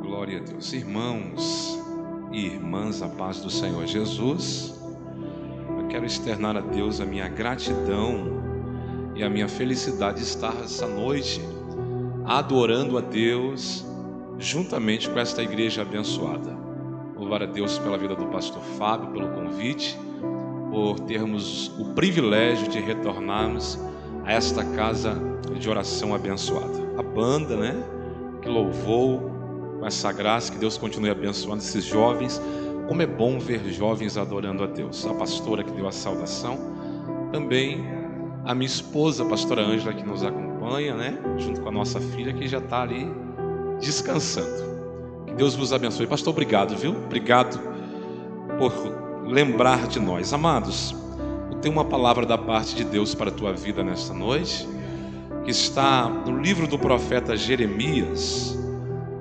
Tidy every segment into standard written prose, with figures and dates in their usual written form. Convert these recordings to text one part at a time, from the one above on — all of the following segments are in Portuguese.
Glória a Deus. Irmãos e irmãs, a paz do Senhor Jesus. Eu quero externar a Deus a minha gratidão e a minha felicidade de estar essa noite adorando a Deus juntamente com esta igreja abençoada. Louvar a Deus pela vida do pastor Fábio, pelo convite, por termos o privilégio de retornarmos a esta casa de oração abençoada. A banda, que louvou com essa graça, que Deus continue abençoando esses jovens. Como é bom ver jovens adorando a Deus. A pastora que deu a saudação, também a minha esposa, a pastora Ângela, que nos acompanha, junto com a nossa filha, que já está ali descansando. Que Deus vos abençoe. Pastor, obrigado, viu? Obrigado por lembrar de nós. Amados, eu tenho uma palavra da parte de Deus para a tua vida nesta noite, que está no livro do profeta Jeremias.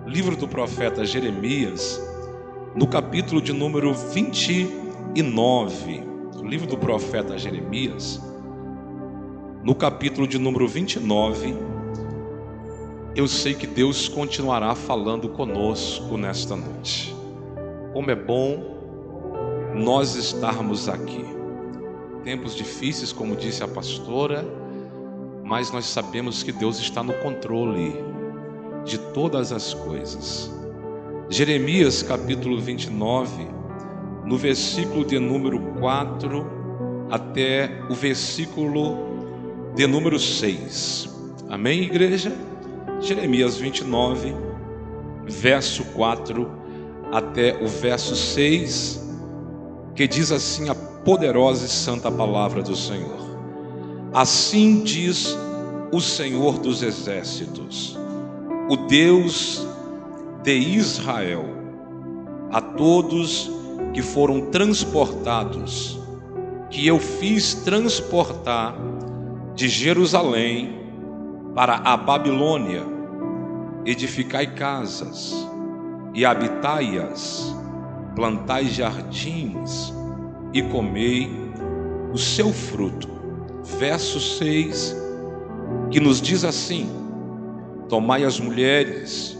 Livro do profeta Jeremias, no capítulo de número 29. O livro do profeta Jeremias, no capítulo de número 29. Eu sei que Deus continuará falando conosco nesta noite. Como é bom nós estarmos aqui. Tempos difíceis, como disse a pastora, mas nós sabemos que Deus está no controle de todas as coisas. Jeremias capítulo 29, no versículo de número 4 até o versículo de número 6. Amém, igreja? Jeremias 29, verso 4 até o verso 6, que diz assim a poderosa e santa palavra do Senhor. Assim diz o Senhor dos exércitos, o Deus de Israel, a todos que foram transportados, que eu fiz transportar de Jerusalém para a Babilônia: edificai casas e habitai-as, plantai jardins e comei o seu fruto. Verso 6, que nos diz assim: tomai as mulheres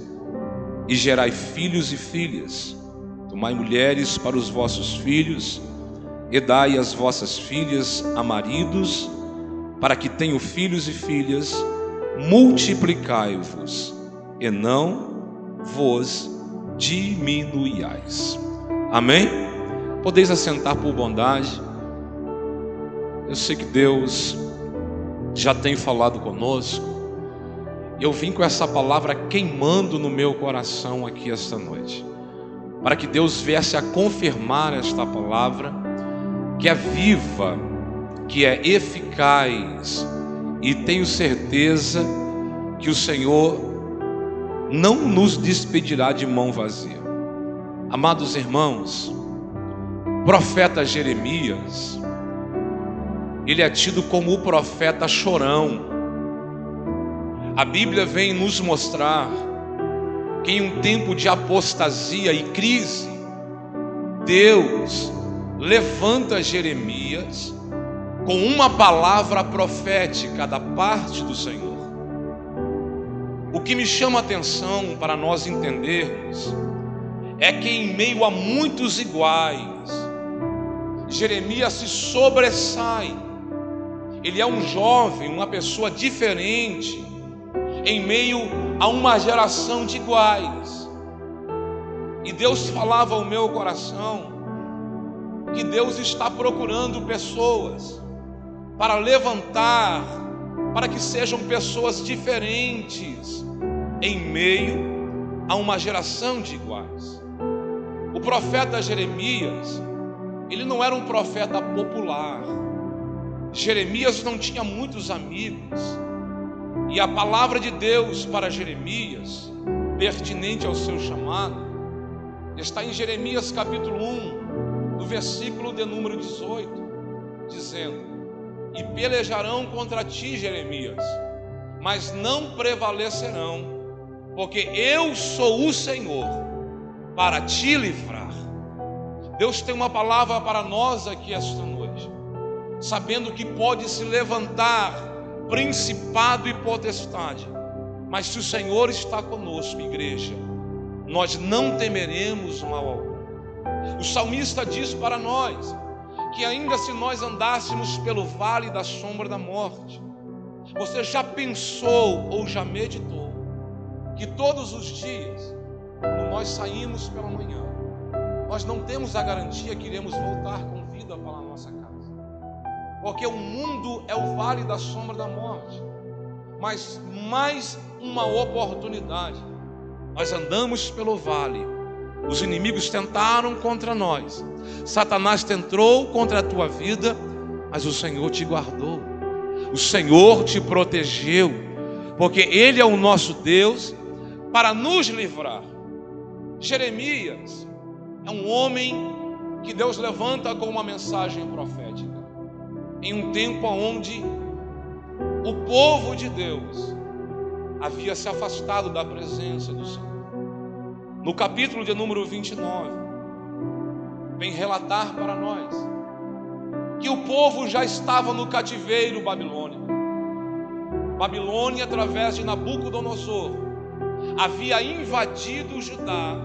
e gerai filhos e filhas. Tomai mulheres para os vossos filhos e dai as vossas filhas a maridos, para que tenham filhos e filhas. Multiplicai-vos e não vos diminuiais. Amém? Podeis assentar por bondade. Eu sei que Deus já tem falado conosco. Eu vim com essa palavra queimando no meu coração aqui esta noite, para que Deus viesse a confirmar esta palavra, que é viva, que é eficaz, e tenho certeza que o Senhor não nos despedirá de mão vazia. Amados irmãos, profeta Jeremias, ele é tido como o profeta chorão. A Bíblia vem nos mostrar que em um tempo de apostasia e crise, Deus levanta Jeremias com uma palavra profética da parte do Senhor. O que me chama a atenção para nós entendermos é que em meio a muitos iguais, Jeremias se sobressai. Ele é um jovem, uma pessoa diferente, em meio a uma geração de iguais. E Deus falava ao meu coração que Deus está procurando pessoas para levantar, para que sejam pessoas diferentes em meio a uma geração de iguais. O profeta Jeremias, ele não era um profeta popular. Jeremias não tinha muitos amigos. E a palavra de Deus para Jeremias, pertinente ao seu chamado, está em Jeremias capítulo 1, no versículo de número 18, dizendo: e pelejarão contra ti, Jeremias, mas não prevalecerão, porque eu sou o Senhor para te livrar. Deus tem uma palavra para nós aqui esta noite, sabendo que pode se levantar principado e potestade, mas se o Senhor está conosco, igreja, nós não temeremos mal algum. O salmista diz para nós que ainda se nós andássemos pelo vale da sombra da morte, você já pensou ou já meditou que todos os dias, quando nós saímos pela manhã, nós não temos a garantia que iremos voltar com vida para a nossa casa, porque o mundo é o vale da sombra da morte. Mas mais uma oportunidade, nós andamos pelo vale, os inimigos tentaram contra nós, Satanás tentou contra a tua vida, mas o Senhor te guardou, o Senhor te protegeu, porque Ele é o nosso Deus para nos livrar. Jeremias é um homem que Deus levanta com uma mensagem profética, em um tempo onde o povo de Deus havia se afastado da presença do Senhor. No capítulo de número 29, vem relatar para nós que o povo já estava no cativeiro babilônico. Babilônia, através de Nabucodonosor, havia invadido Judá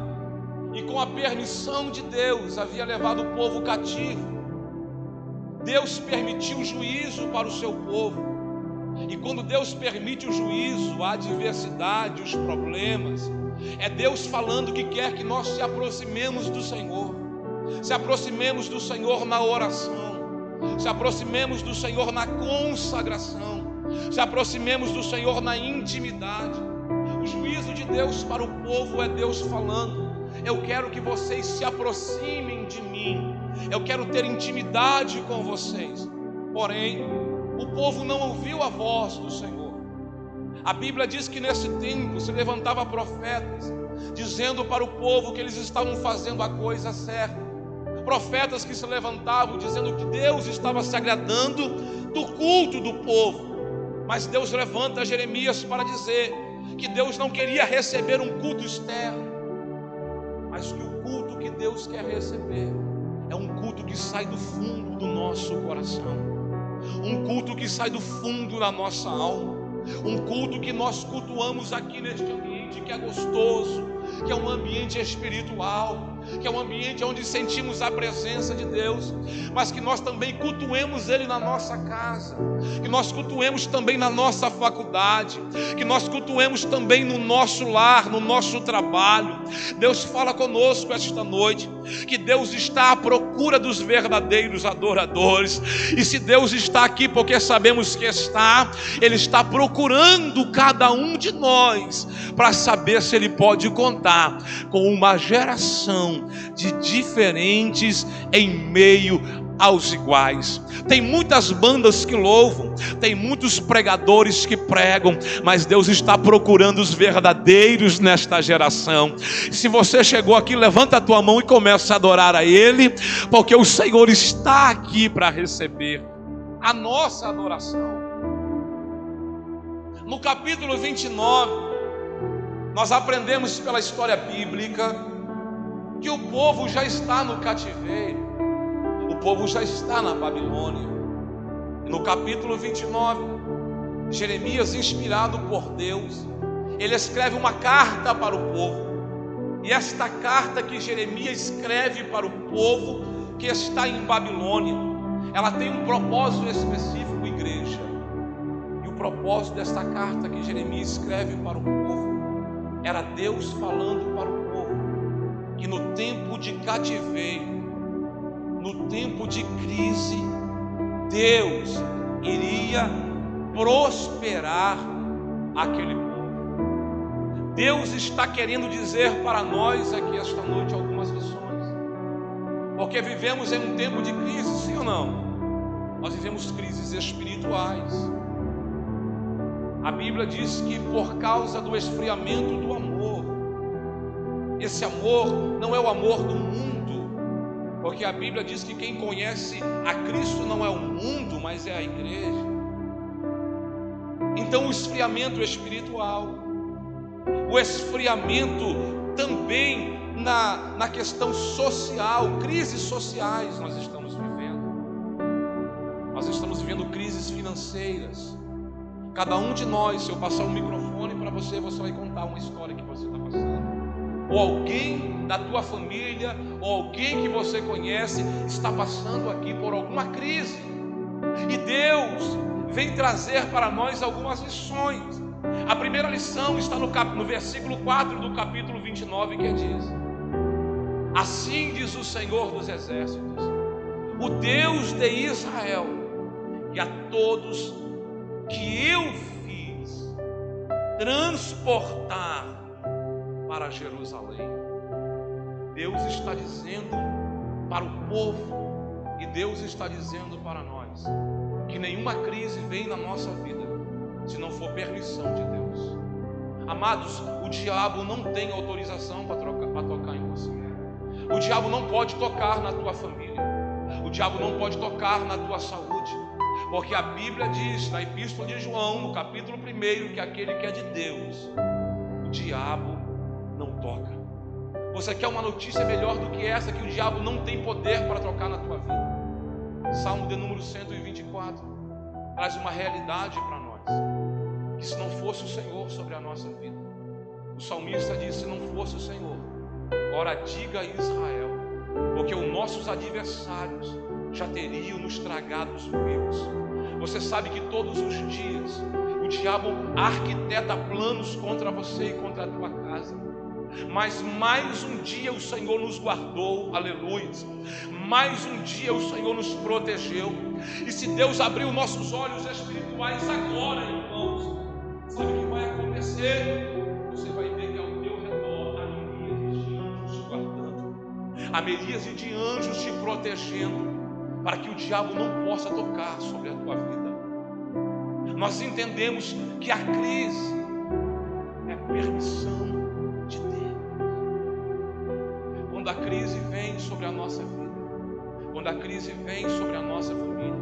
e, com a permissão de Deus, havia levado o povo cativo. Deus permitiu juízo para o seu povo. E quando Deus permite o juízo, a adversidade, os problemas, é Deus falando que quer que nós se aproximemos do Senhor. Se aproximemos do Senhor na oração, se aproximemos do Senhor na consagração, se aproximemos do Senhor na intimidade. O juízo de Deus para o povo é Deus falando: eu quero que vocês se aproximem de mim, eu quero ter intimidade com vocês. Porém, o povo não ouviu a voz do Senhor. A Bíblia diz que nesse tempo se levantava profetas, dizendo para o povo que eles estavam fazendo a coisa certa. Profetas que se levantavam dizendo que Deus estava se agradando do culto do povo. Mas Deus levanta Jeremias para dizer que Deus não queria receber um culto externo, mas que o culto que Deus quer receber é um culto que sai do fundo do nosso coração, um culto que sai do fundo da nossa alma, um culto que nós cultuamos aqui neste ambiente que é gostoso, que é um ambiente espiritual, que é um ambiente onde sentimos a presença de Deus, mas que nós também cultuemos Ele na nossa casa, que nós cultuemos também na nossa faculdade, que nós cultuemos também no nosso lar, no nosso trabalho. Deus fala conosco esta noite, que Deus está à procura dos verdadeiros adoradores, e se Deus está aqui, porque sabemos que está, Ele está procurando cada um de nós, para saber se Ele pode contar com uma geração de diferentes em meio aos iguais. Tem muitas bandas que louvam, tem muitos pregadores que pregam, mas Deus está procurando os verdadeiros nesta geração. Se você chegou aqui, levanta a tua mão e começa a adorar a Ele, porque o Senhor está aqui para receber a nossa adoração. No capítulo 29, nós aprendemos pela história bíblica que o povo já está no cativeiro, o povo já está na Babilônia. E no capítulo 29, Jeremias, inspirado por Deus, ele escreve uma carta para o povo. E esta carta que Jeremias escreve para o povo que está em Babilônia, ela tem um propósito específico, igreja. E o propósito desta carta que Jeremias escreve para o povo era Deus falando para o povo que no tempo de cativeiro, no tempo de crise, Deus iria prosperar aquele povo. Deus está querendo dizer para nós aqui esta noite algumas lições, porque vivemos em um tempo de crise, sim ou não? Nós vivemos crises espirituais. A Bíblia diz que por causa do esfriamento do amor, esse amor não é o amor do mundo, porque a Bíblia diz que quem conhece a Cristo não é o mundo, mas é a igreja. Então o esfriamento espiritual, o esfriamento também na questão social, crises sociais nós estamos vivendo. Nós estamos vivendo crises financeiras. Cada um de nós, se eu passar um microfone para você, você vai contar uma história que você está passando. ou alguém da tua família, ou alguém que você conhece, está passando aqui por alguma crise. E Deus vem trazer para nós algumas lições. A primeira lição está no versículo 4 do capítulo 29, que diz: assim diz o Senhor dos Exércitos, o Deus de Israel, e a todos que eu fiz transportar para Jerusalém. Deus está dizendo para o povo, e Deus está dizendo para nós, que nenhuma crise vem na nossa vida se não for permissão de Deus. Amados, o diabo não tem autorização para tocar em você. O diabo não pode tocar na tua família. O diabo não pode tocar na tua saúde. Porque a Bíblia diz, na Epístola de João, no capítulo 1, que aquele que é de Deus, o diabo não toca. Você quer uma notícia melhor do que essa, que o diabo não tem poder para tocar na tua vida? Salmo de número 124 traz uma realidade para nós, que se não fosse o Senhor sobre a nossa vida, o salmista diz: se não fosse o Senhor, ora diga a Israel, porque os nossos adversários já teriam nos tragado os vivos. Você sabe que todos os dias o diabo arquiteta planos contra você e contra a tua casa, mas mais um dia o Senhor nos guardou, aleluia. Mais um dia o Senhor nos protegeu. E se Deus abriu nossos olhos espirituais agora, irmãos, sabe o que vai acontecer? Você vai ver que ao teu redor há miríades de anjos te guardando, há miríades de anjos te protegendo, para que o diabo não possa tocar sobre a tua vida. Nós entendemos que a crise é permissão de Deus. Quando a crise vem sobre a nossa vida, quando a crise vem sobre a nossa família,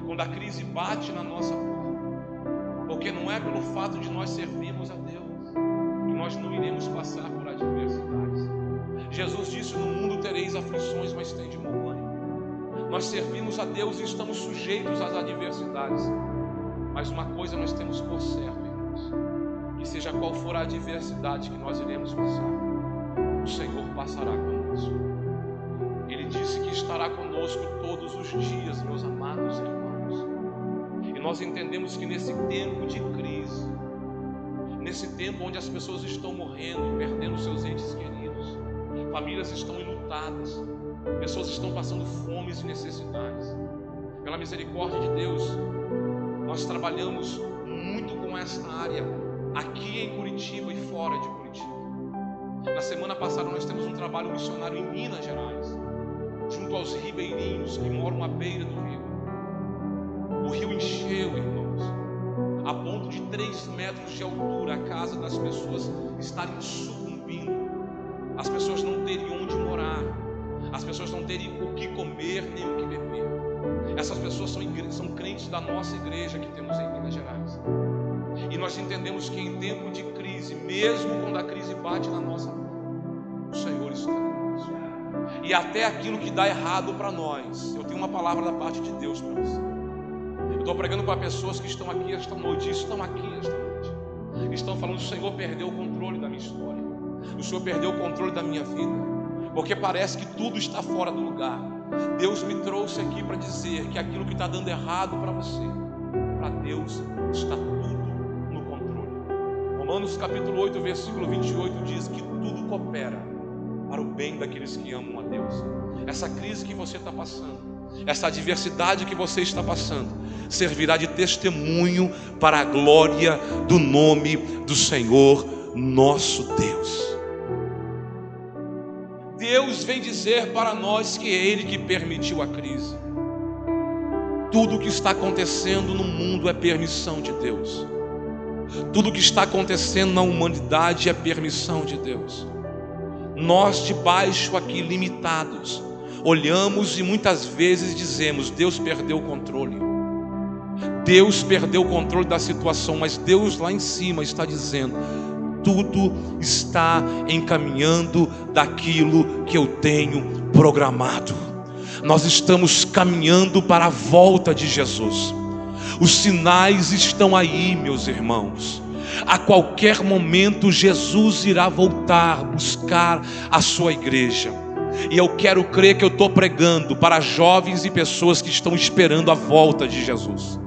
quando a crise bate na nossa porta, porque não é pelo fato de nós servirmos a Deus que nós não iremos passar por adversidades. Jesus disse: no mundo tereis aflições, mas tende bom ânimo. Nós servimos a Deus e estamos sujeitos às adversidades, mas uma coisa nós temos por certo, irmãos, que seja qual for a adversidade que nós iremos passar, o Senhor passará conosco. Ele disse que estará conosco todos os dias, meus amados irmãos. E nós entendemos que nesse tempo de crise, nesse tempo onde as pessoas estão morrendo, perdendo seus entes queridos, famílias estão enlutadas, pessoas estão passando fomes e necessidades, pela misericórdia de Deus, nós trabalhamos muito com esta área aqui em Curitiba e fora de Curitiba. Na semana passada nós temos um trabalho missionário em Minas Gerais, junto aos ribeirinhos que moram à beira do rio. O rio encheu, irmãos, a ponto de 3 metros de altura a casa das pessoas estarem sucumbindo, as pessoas não teriam onde morar, as pessoas não teriam o que comer nem o que beber. Essas pessoas são crentes da nossa igreja que temos em Minas Gerais. E nós entendemos que em tempo de crise, mesmo quando a crise bate na nossa porta, o Senhor está conosco. E até aquilo que dá errado para nós, eu tenho uma palavra da parte de Deus para você. Eu estou pregando para pessoas que estão aqui esta noite, estão falando: o Senhor perdeu o controle da minha história, o Senhor perdeu o controle da minha vida, porque parece que tudo está fora do lugar. Deus me trouxe aqui para dizer que aquilo que está dando errado para você, para Deus está tudo no controle. Romanos capítulo 8, versículo 28 diz que tudo coopera para o bem daqueles que amam a Deus. Essa crise que você está passando, essa adversidade que você está passando, servirá de testemunho para a glória do nome do Senhor nosso Deus. Deus vem dizer para nós que é Ele que permitiu a crise. Tudo o que está acontecendo no mundo é permissão de Deus. Tudo o que está acontecendo na humanidade é permissão de Deus. Nós de baixo aqui, limitados, olhamos e muitas vezes dizemos: Deus perdeu o controle. Deus perdeu o controle da situação, mas Deus lá em cima está dizendo: tudo está encaminhando daquilo que eu tenho programado. Nós estamos caminhando para a volta de Jesus. Os sinais estão aí, meus irmãos. A qualquer momento Jesus irá voltar, buscar a sua igreja. E eu quero crer que eu estou pregando para jovens e pessoas que estão esperando a volta de Jesus,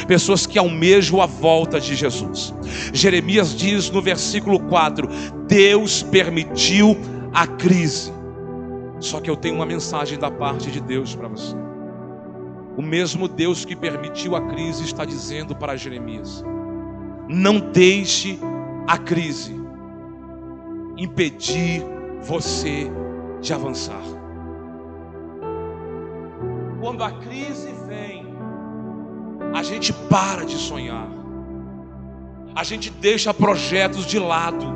pessoas que almejam a volta de Jesus. Jeremias diz no versículo 4: Deus permitiu a crise. Só que eu tenho uma mensagem da parte de Deus para você. O mesmo Deus que permitiu a crise está dizendo para Jeremias: não deixe a crise impedir você de avançar. Quando a crise vem, a gente para de sonhar, a gente deixa projetos de lado,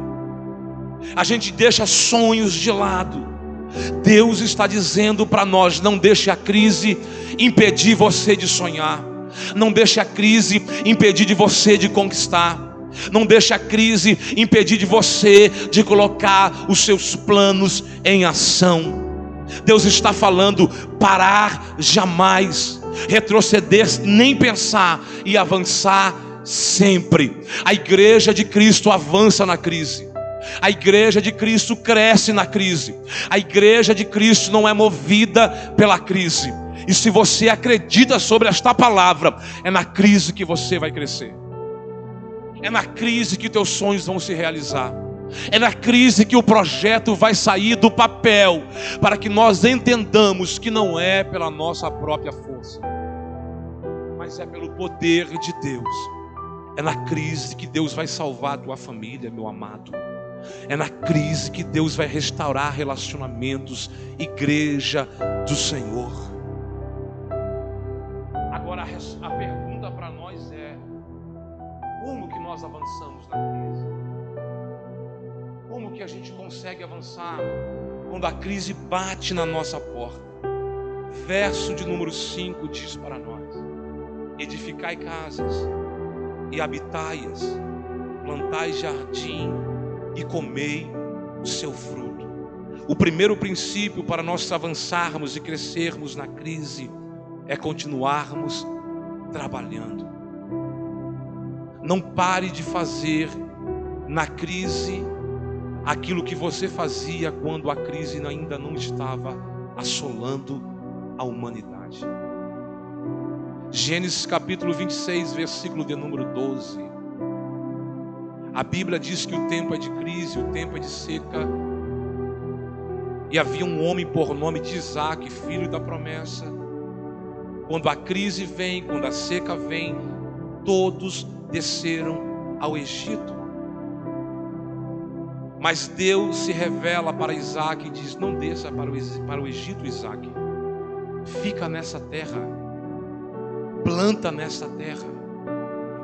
a gente deixa sonhos de lado. Deus está dizendo para nós: não deixe a crise impedir você de sonhar, não deixe a crise impedir de você de conquistar, não deixe a crise impedir de você de colocar os seus planos em ação. Deus está falando: parar jamais, retroceder nem pensar, e avançar sempre. A igreja de Cristo avança na crise. A igreja de Cristo cresce na crise. A igreja de Cristo não é movida pela crise. E se você acredita sobre esta palavra, é na crise que você vai crescer. É na crise que teus sonhos vão se realizar. É na crise que o projeto vai sair do papel, para que nós entendamos que não é pela nossa própria força, mas é pelo poder de Deus. É na crise que Deus vai salvar a tua família, meu amado. É na crise que Deus vai restaurar relacionamentos, igreja do Senhor. Agora a pergunta para nós é: como que nós avançamos na crise? Como que a gente consegue avançar quando a crise bate na nossa porta? Verso de número 5 diz para nós: edificai casas e habitai-as, plantai jardim e comei o seu fruto. O primeiro princípio para nós avançarmos e crescermos na crise é continuarmos trabalhando. Não pare de fazer na crise aquilo que você fazia quando a crise ainda não estava assolando a humanidade. Gênesis capítulo 26, versículo de número 12. A Bíblia diz que o tempo é de crise, o tempo é de seca. E havia um homem por nome de Isaac, filho da promessa. Quando a crise vem, quando a seca vem, todos desceram ao Egito. Mas Deus se revela para Isaac e diz: não desça para o Egito, Isaac. Fica nessa terra, planta nessa terra,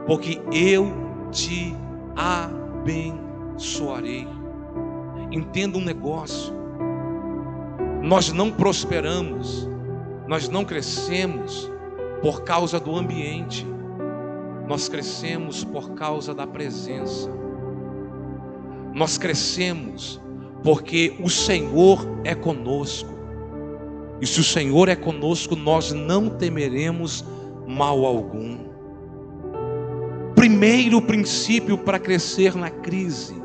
porque eu te abençoarei. Entenda um negócio: nós não prosperamos, nós não crescemos por causa do ambiente, nós crescemos por causa da presença. Nós crescemos porque o Senhor é conosco, e se o Senhor é conosco, nós não temeremos mal algum. Primeiro princípio para crescer na crise: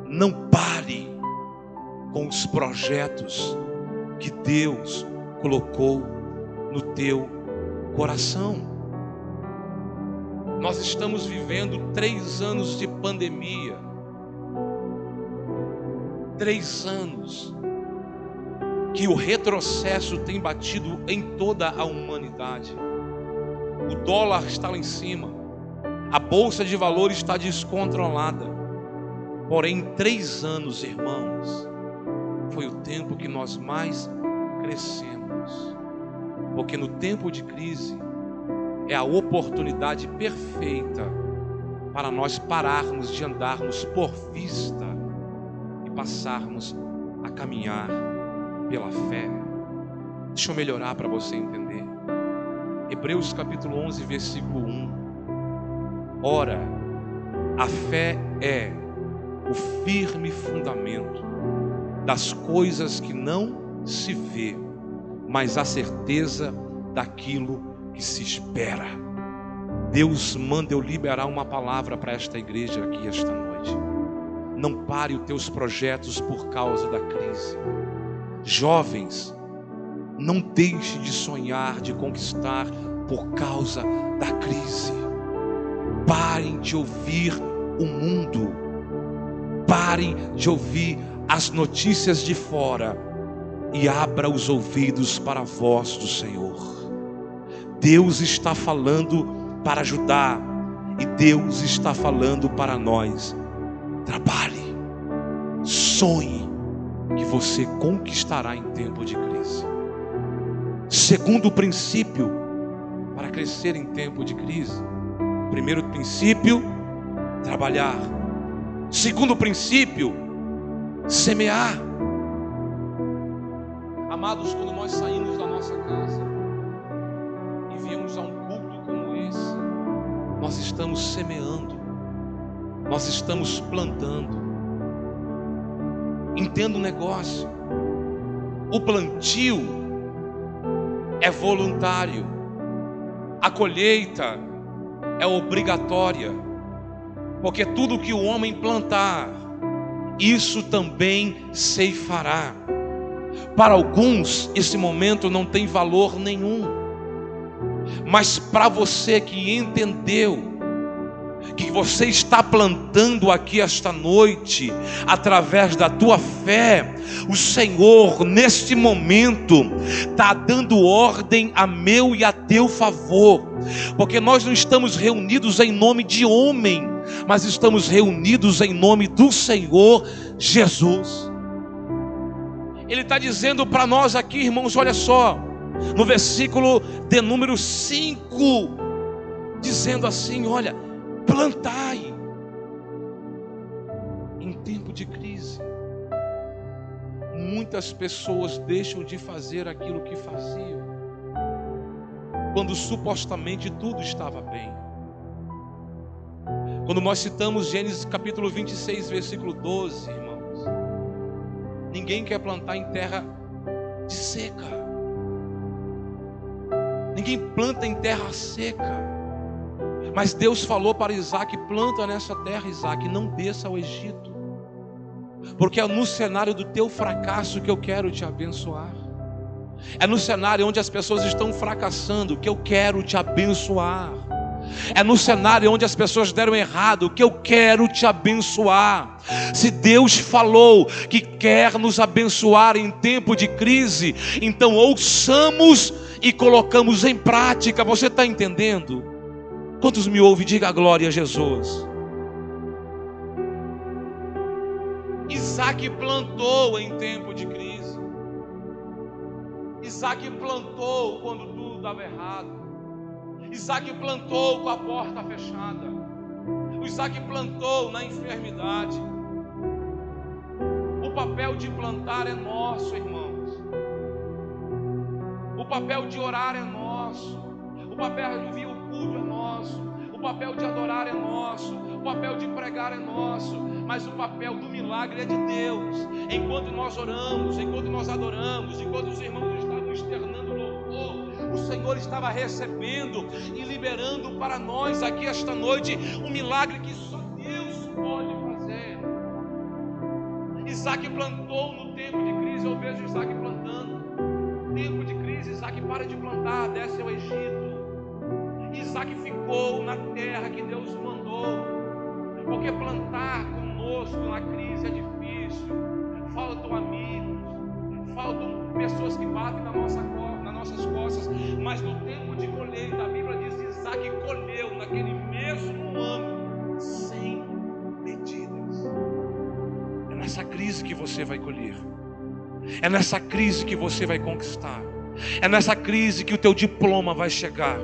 não pare com os projetos que Deus colocou no teu coração. Nós estamos vivendo 3 anos de pandemia, 3 anos que o retrocesso tem batido em toda a humanidade. O dólar está lá em cima, a bolsa de valores está descontrolada. Porém, 3 anos, irmãos, foi o tempo que nós mais crescemos. Porque no tempo de crise é a oportunidade perfeita para nós pararmos de andarmos por vista e passarmos a caminhar pela fé. Deixa eu melhorar para você entender. Hebreus capítulo 11, versículo 1. Ora, a fé é o firme fundamento das coisas que não se vê, mas a certeza daquilo que se espera. Deus manda eu liberar uma palavra para esta igreja aqui esta noite. Não pare os teus projetos por causa da crise. Jovens, não deixe de sonhar, de conquistar por causa da crise. Parem de ouvir o mundo. Parem de ouvir as notícias de fora e abra os ouvidos para a voz do Senhor. Deus está falando para ajudar e Deus está falando para nós. Trabalhe, sonhe, que você conquistará em tempo de crise. Segundo princípio para crescer em tempo de crise: primeiro princípio, trabalhar. Segundo princípio, semear. Amados, quando nós saímos da nossa casa e viemos a um culto como esse, nós estamos semeando, nós estamos plantando. Entenda um negócio: o plantio é voluntário, a colheita é obrigatória, porque tudo que o homem plantar, isso também ceifará. Para alguns esse momento não tem valor nenhum, mas para você que entendeu que você está plantando aqui esta noite, através da tua fé, o Senhor neste momento está dando ordem a meu e a teu favor, porque nós não estamos reunidos em nome de homem, mas estamos reunidos em nome do Senhor Jesus. Ele está dizendo para nós aqui, irmãos, olha só, no versículo de número 5, dizendo assim: olha, plantai em tempo de crise. Muitas pessoas deixam de fazer aquilo que faziam, quando supostamente tudo estava bem. Quando nós citamos Gênesis capítulo 26, versículo 12, irmãos, ninguém quer plantar em terra de seca. Ninguém planta em terra seca. Mas Deus falou para Isaac: planta nessa terra, Isaac, não desça ao Egito, porque é no cenário do teu fracasso que eu quero te abençoar. É no cenário onde as pessoas estão fracassando que eu quero te abençoar. É no cenário onde as pessoas deram errado que eu quero te abençoar. Se Deus falou que quer nos abençoar em tempo de crise, então ouçamos e colocamos em prática. Você está entendendo? Quantos me ouvem? Diga a glória a Jesus. Isaac plantou em tempo de crise. Isaac plantou quando tudo dava errado. Isaac plantou com a porta fechada. O Isaac plantou na enfermidade. O papel de plantar é nosso, irmãos. O papel de orar é nosso. O papel de vir o culto é nosso. O papel de adorar é nosso. O papel de pregar é nosso. Mas o papel do milagre é de Deus. Enquanto nós oramos, enquanto nós adoramos, enquanto os irmãos estavam externando louvor, o Senhor estava recebendo e liberando para nós aqui esta noite um milagre que só Deus pode fazer. Isaac plantou no tempo de crise. Eu vejo Isaac plantando. Tempo de crise, Isaac para de plantar, desce ao Egito. Isaac ficou na terra que Deus mandou, porque plantar conosco na crise é difícil. Faltam amigos, faltam pessoas que batem nas nossas costas. Mas no tempo de colheita, a Bíblia diz que Isaac colheu naquele mesmo ano 100 medidas. É nessa crise que você vai colher. É nessa crise que você vai conquistar. É nessa crise que o teu diploma vai chegar.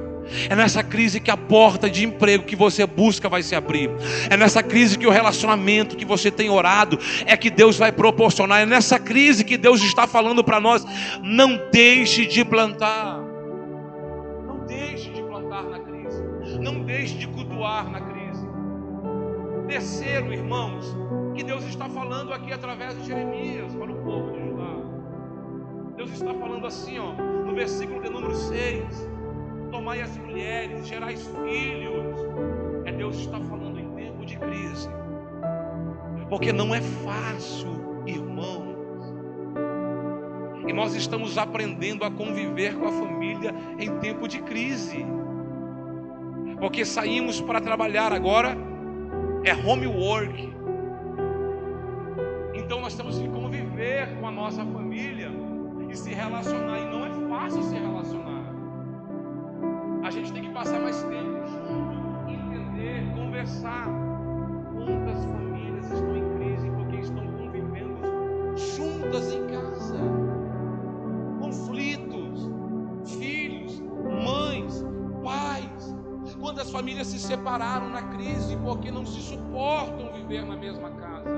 É nessa crise que a porta de emprego que você busca vai se abrir. É nessa crise que o relacionamento que você tem orado é que Deus vai proporcionar. É nessa crise que Deus está falando para nós: não deixe de plantar. Não deixe de plantar na crise. Não deixe de cultuar na crise. Terceiro, irmãos, que Deus está falando aqui através de Jeremias para o povo de Judá. Deus está falando assim, no versículo de número 6. tomai as mulheres, gerais filhos. É Deus que está falando em tempo de crise. Porque não é fácil, irmãos. E nós estamos aprendendo a conviver com a família em tempo de crise. Porque saímos para trabalhar agora, é homework. Então nós temos que conviver com a nossa família e se relacionar. E não é fácil se relacionar. A gente tem que passar mais tempo junto, entender, conversar. Quantas famílias estão em crise porque estão convivendo juntas em casa? Conflitos, filhos, mães, pais. Quantas famílias se separaram na crise porque não se suportam viver na mesma casa?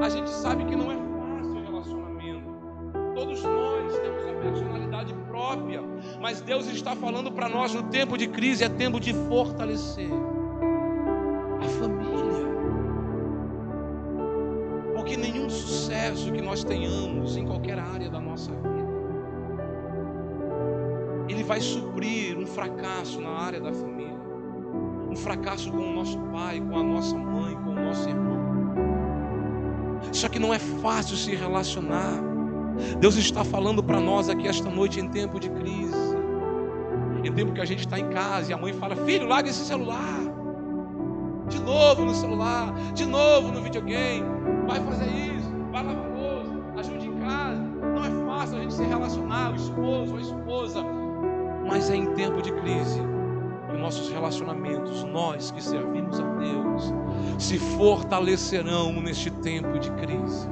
A gente sabe que não é fácil o relacionamento. Todos nós temos a personalidade própria, mas Deus está falando para nós no tempo de crise, é tempo de fortalecer a família. Porque nenhum sucesso que nós tenhamos em qualquer área da nossa vida, ele vai suprir um fracasso na área da família, um fracasso com o nosso pai, com a nossa mãe, com o nosso irmão. Só que não é fácil se relacionar. Deus está falando para nós aqui esta noite em tempo de crise, em tempo que a gente está em casa e a mãe fala: filho, larga esse celular, de novo no celular, de novo no videogame, vai fazer isso, vai lavar a louça, ajude em casa. Não é fácil a gente se relacionar, o esposo, a esposa, mas é em tempo de crise que nossos relacionamentos, nós que servimos a Deus, se fortalecerão neste tempo de crise.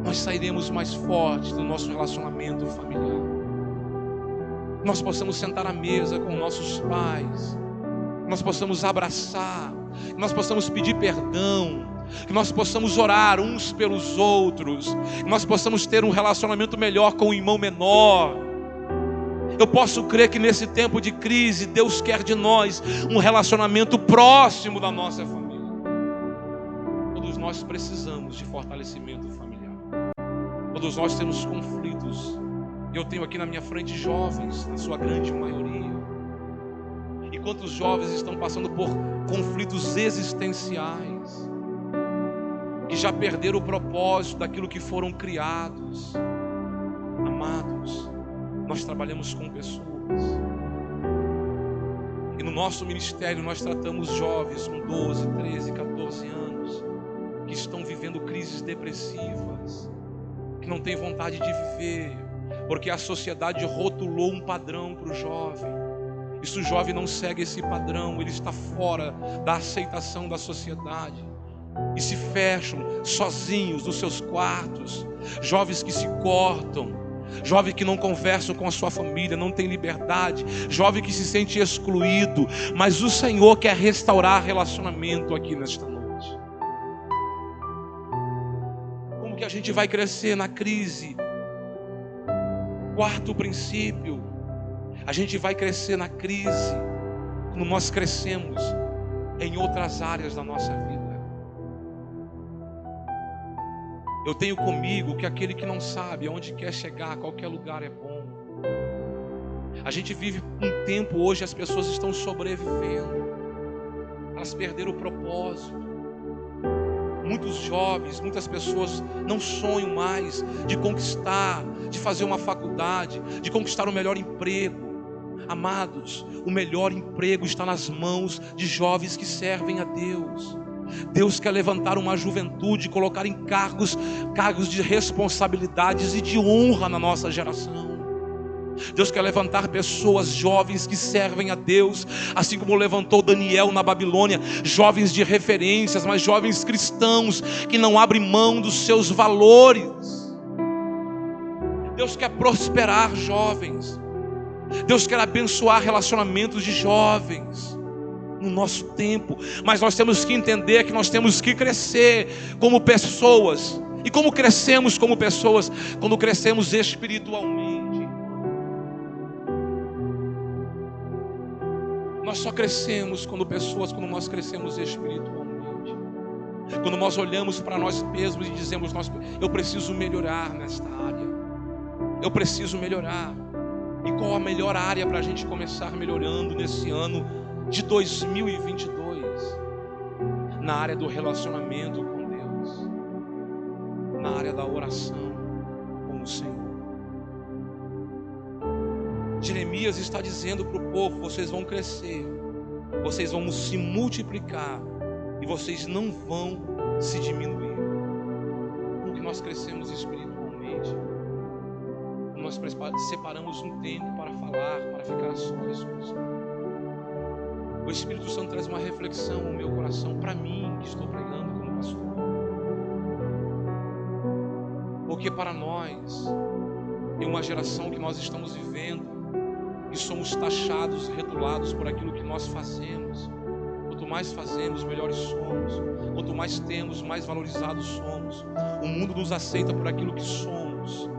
Nós sairemos mais fortes do nosso relacionamento familiar. Nós possamos sentar à mesa com nossos pais, nós possamos abraçar, nós possamos pedir perdão, que nós possamos orar uns pelos outros, que nós possamos ter um relacionamento melhor com o irmão menor. Eu posso crer que nesse tempo de crise, Deus quer de nós um relacionamento próximo da nossa família. Todos nós precisamos de fortalecimento familiar. Todos nós temos conflitos. Eu tenho aqui na minha frente jovens, na sua grande maioria. E quantos jovens estão passando por conflitos existenciais, que já perderam o propósito daquilo que foram criados. Amados, nós trabalhamos com pessoas. E no nosso ministério nós tratamos jovens com 12, 13, 14 anos, que estão vivendo crises depressivas, que não têm vontade de viver, porque a sociedade rotulou um padrão para o jovem. E se o jovem não segue esse padrão, ele está fora da aceitação da sociedade. E se fecham sozinhos nos seus quartos. Jovens que se cortam, jovem que não conversam com a sua família, não tem liberdade, jovem que se sente excluído. Mas o Senhor quer restaurar relacionamento aqui nesta noite. Como que a gente vai crescer na crise? Quarto princípio: a gente vai crescer na crise quando nós crescemos em outras áreas da nossa vida. Eu tenho comigo que aquele que não sabe aonde quer chegar, a qualquer lugar é bom. A gente vive um tempo hoje, as pessoas estão sobrevivendo, elas perderam o propósito. Muitos jovens, muitas pessoas não sonham mais de conquistar, de fazer uma faculdade, de conquistar o melhor emprego. Amados, o melhor emprego está nas mãos de jovens que servem a Deus. Deus quer levantar uma juventude, colocar em cargos de responsabilidades e de honra na nossa geração. Deus quer levantar pessoas jovens que servem a Deus, assim como levantou Daniel na Babilônia, jovens de referências, mas jovens cristãos que não abrem mão dos seus valores. Deus quer prosperar jovens. Deus quer abençoar relacionamentos de jovens no nosso tempo, mas nós temos que entender que nós temos que crescer como pessoas. E como crescemos como pessoas? Quando crescemos espiritualmente. Nós só crescemos quando nós crescemos espiritualmente. Quando nós olhamos para nós mesmos e dizemos: eu preciso melhorar nesta área. Eu preciso melhorar. E qual a melhor área para a gente começar melhorando nesse ano de 2022? Na área do relacionamento com Deus, na área da oração com o Senhor. Jeremias está dizendo para o povo: vocês vão crescer, vocês vão se multiplicar e vocês não vão se diminuir. Como que nós crescemos espiritualmente? Nós separamos um tempo para falar, para ficar a sós com o Senhor. O Espírito Santo traz uma reflexão no meu coração, para mim, que estou pregando como pastor. Porque para nós, em uma geração que nós estamos vivendo, e somos taxados, retulados por aquilo que nós fazemos. Quanto mais fazemos, melhores somos. Quanto mais temos, mais valorizados somos. O mundo nos aceita por aquilo que somos,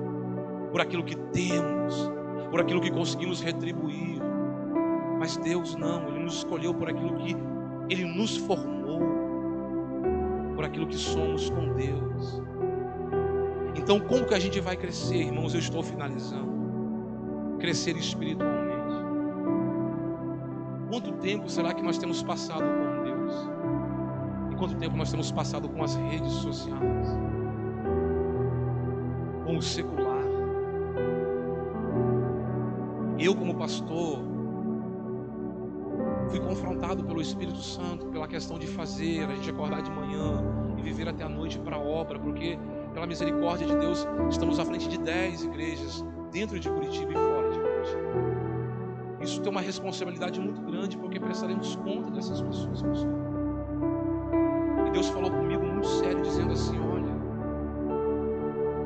por aquilo que temos, por aquilo que conseguimos retribuir. Mas Deus não, Ele nos escolheu por aquilo que Ele nos formou, por aquilo que somos com Deus. Então, como que a gente vai crescer, irmãos? Eu estou finalizando. Crescer espiritualmente. Quanto tempo será que nós temos passado com Deus? E quanto tempo nós temos passado com as redes sociais? Com o secular? Eu, como pastor, fui confrontado pelo Espírito Santo pela questão de fazer, a gente acordar de manhã e viver até a noite para a obra, porque pela misericórdia de Deus estamos à frente de 10 igrejas dentro de Curitiba e fora de Curitiba. Isso tem uma responsabilidade muito grande, porque prestaremos conta dessas pessoas, pastor. E Deus falou comigo muito sério, dizendo assim: olha,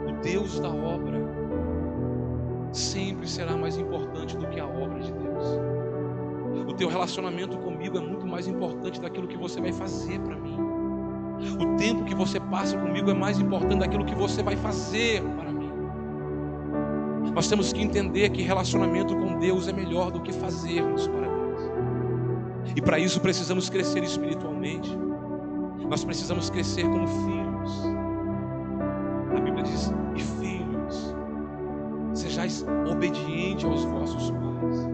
o Deus da obra sempre será mais importante do que a obra de Deus. O teu relacionamento comigo é muito mais importante daquilo que você vai fazer para mim. O tempo que você passa comigo é mais importante daquilo que você vai fazer para mim. Nós temos que entender que relacionamento com Deus é melhor do que fazermos para Deus. E para isso precisamos crescer espiritualmente. Nós precisamos crescer como filhos. A Bíblia diz: e filhos, sejais obedientes aos vossos pais.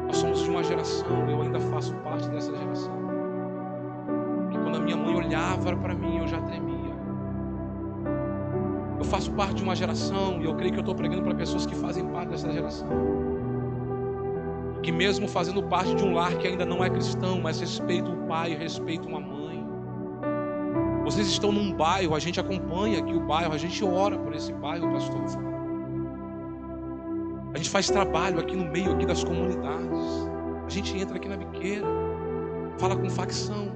Nós somos de uma geração, eu ainda faço parte dessa geração, que quando a minha mãe olhava para mim, eu já tremia. Eu faço parte de uma geração, e eu creio que eu estou pregando para pessoas que fazem parte dessa geração, que mesmo fazendo parte de um lar que ainda não é cristão, mas respeita o pai, respeita uma mãe. Vocês estão num bairro, a gente acompanha aqui o bairro, a gente ora por esse bairro, pastor. A gente faz trabalho aqui no meio aqui das comunidades. A gente entra aqui na biqueira, fala com facção.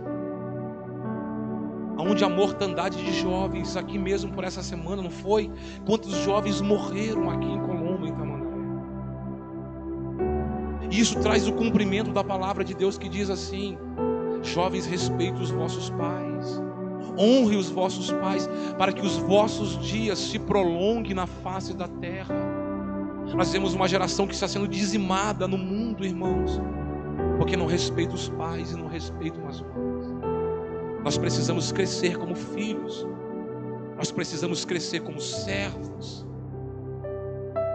Aonde a mortandade de jovens, aqui mesmo por essa semana, não foi? Quantos jovens morreram aqui em Colombo, em Tamandaré? E isso traz o cumprimento da palavra de Deus, que diz assim: jovens, respeitem os vossos pais, honre os vossos pais, para que os vossos dias se prolonguem na face da terra. Nós vemos uma geração que está sendo dizimada no mundo, irmãos, porque não respeita os pais e não respeitam as mães. Nós precisamos crescer como filhos. Nós precisamos crescer como servos.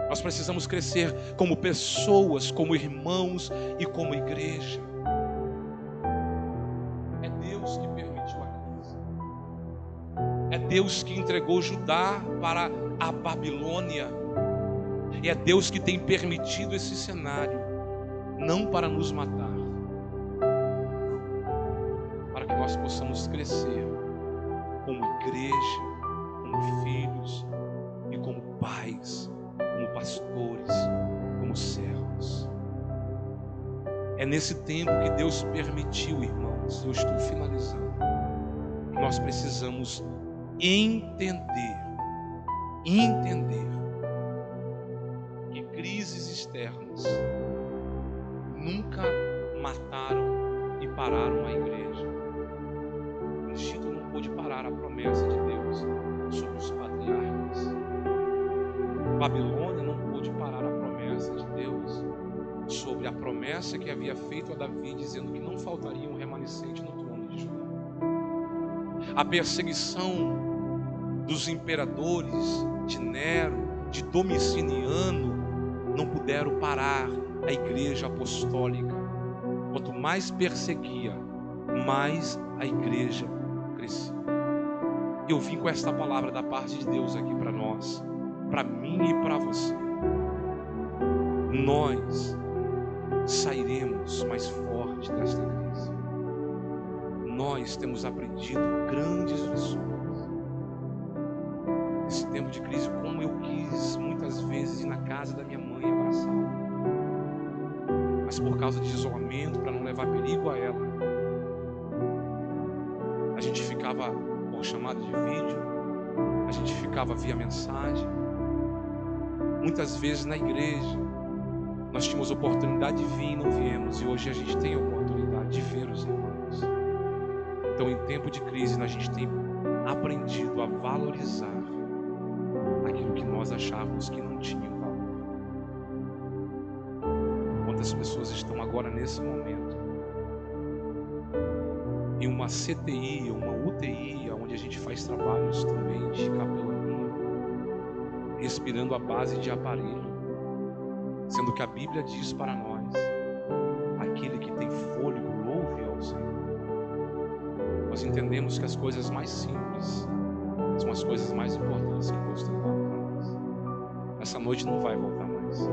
Nós precisamos crescer como pessoas, como irmãos e como igreja. É Deus que permitiu a crise. É Deus que entregou Judá para a Babilônia. E é Deus que tem permitido esse cenário, não para nos matar, para que nós possamos crescer como igreja, como filhos e como pais, como pastores, como servos. É nesse tempo que Deus permitiu, irmãos, eu estou finalizando, que nós precisamos entender que crises externas nunca mataram e pararam a igreja. O Egito não pôde parar a promessa de Deus sobre os patriarcas. Babilônia não pôde parar a promessa de Deus sobre a promessa que havia feito a Davi, dizendo que não faltaria um remanescente no trono de Judá. A perseguição dos imperadores, de Nero, de Domiciano, não puderam parar a igreja apostólica. Quanto mais perseguia, mais a igreja crescia. Eu vim com esta palavra da parte de Deus aqui para nós, para mim e para você. Nós sairemos mais fortes desta crise. Nós temos aprendido grandes lições. Nesse tempo de crise, como eu quis muitas vezes ir na casa da minha mãe abraçá-la, mas por causa de isolamento, para não levar perigo a ela, a gente ficava por chamada de vídeo, a gente ficava via mensagem. Muitas vezes na igreja nós tínhamos oportunidade de vir e não viemos, e hoje a gente tem a oportunidade de ver os irmãos. Então, em tempo de crise, a gente tem aprendido a valorizar aquilo que nós achávamos que não tinha valor. Quantas pessoas estão agora nesse momento em uma CTI, uma UTI, onde a gente faz trabalhos também de capelania, respirando à base de aparelho, sendo que a Bíblia diz para nós: aquele que tem fôlego, louve ao Senhor. Nós entendemos que as coisas mais simples são as coisas mais importantes que Deus tem dado para nós. Essa noite não vai voltar mais.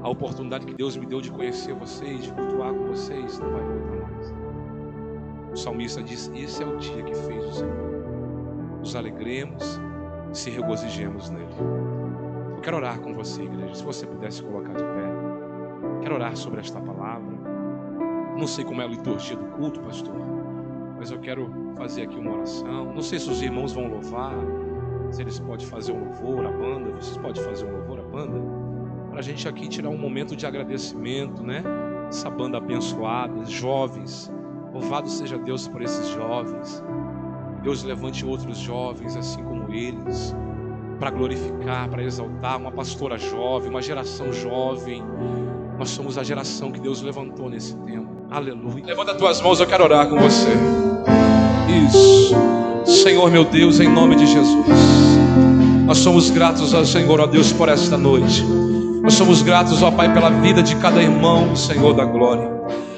A oportunidade que Deus me deu de conhecer vocês, de cultuar com vocês, não vai voltar mais. O salmista diz: esse é o dia que fez o Senhor. Nos alegremos e se regozijemos nele. Eu quero orar com você, igreja. Se você pudesse colocar de pé. Quero orar sobre esta palavra. Não sei como é a liturgia do culto, pastor, mas eu quero fazer aqui uma oração. Não sei se os irmãos vão louvar, se eles podem fazer um louvor, a banda. Vocês podem fazer um louvor, a banda, para a gente aqui tirar um momento de agradecimento, né? Essa banda abençoada, jovens. Louvado seja Deus por esses jovens. Deus levante outros jovens assim como eles, para glorificar, para exaltar uma pastora jovem, uma geração jovem. Nós somos a geração que Deus levantou nesse tempo. Aleluia. Levanta as tuas mãos, eu quero orar com você. Isso. Senhor meu Deus, em nome de Jesus, nós somos gratos ao Senhor, ó Deus, por esta noite. Nós somos gratos, ó Pai, pela vida de cada irmão, Senhor da glória.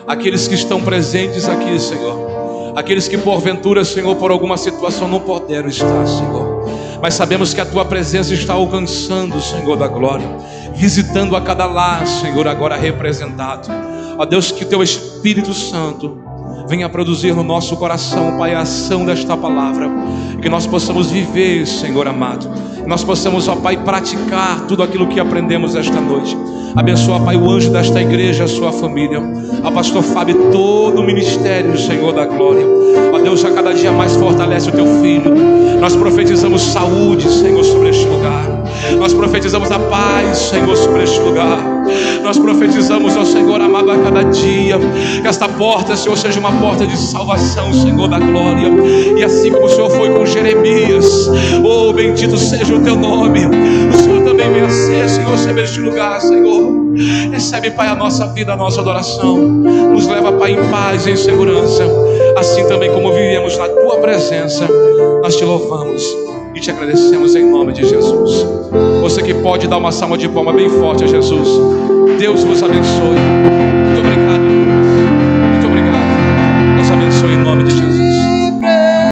Aqueles que estão presentes aqui, Senhor. Aqueles que porventura, Senhor, por alguma situação não puderam estar, Senhor. Mas sabemos que a Tua presença está alcançando, Senhor da glória, visitando a cada lar, Senhor, agora representado. Ó Deus, que Teu Espírito Santo venha produzir no nosso coração, Pai, a ação desta palavra, que nós possamos viver, Senhor amado, que nós possamos, ó Pai, praticar tudo aquilo que aprendemos esta noite. Abençoa, Pai, o anjo desta igreja, a sua família, a pastor Fábio, todo o ministério, Senhor da glória. Ó Deus, a cada dia mais fortalece o Teu filho. Nós profetizamos saúde, Senhor, sobre este lugar. Nós profetizamos a paz, Senhor, sobre este lugar. Nós profetizamos, ó Senhor amado, a cada dia, que esta porta, Senhor, seja uma porta de salvação, Senhor da glória. E assim como o Senhor foi com Jeremias, oh, bendito seja o Teu nome, o Senhor também venha ser, Senhor, sobre este lugar, Senhor. Recebe, Pai, a nossa vida, a nossa adoração. Nos leva, Pai, em paz, em segurança. Assim também como vivemos na Tua presença, nós Te louvamos e Te agradecemos em nome de Jesus. Você que pode dar uma salva de palmas bem forte a Jesus. Deus vos abençoe.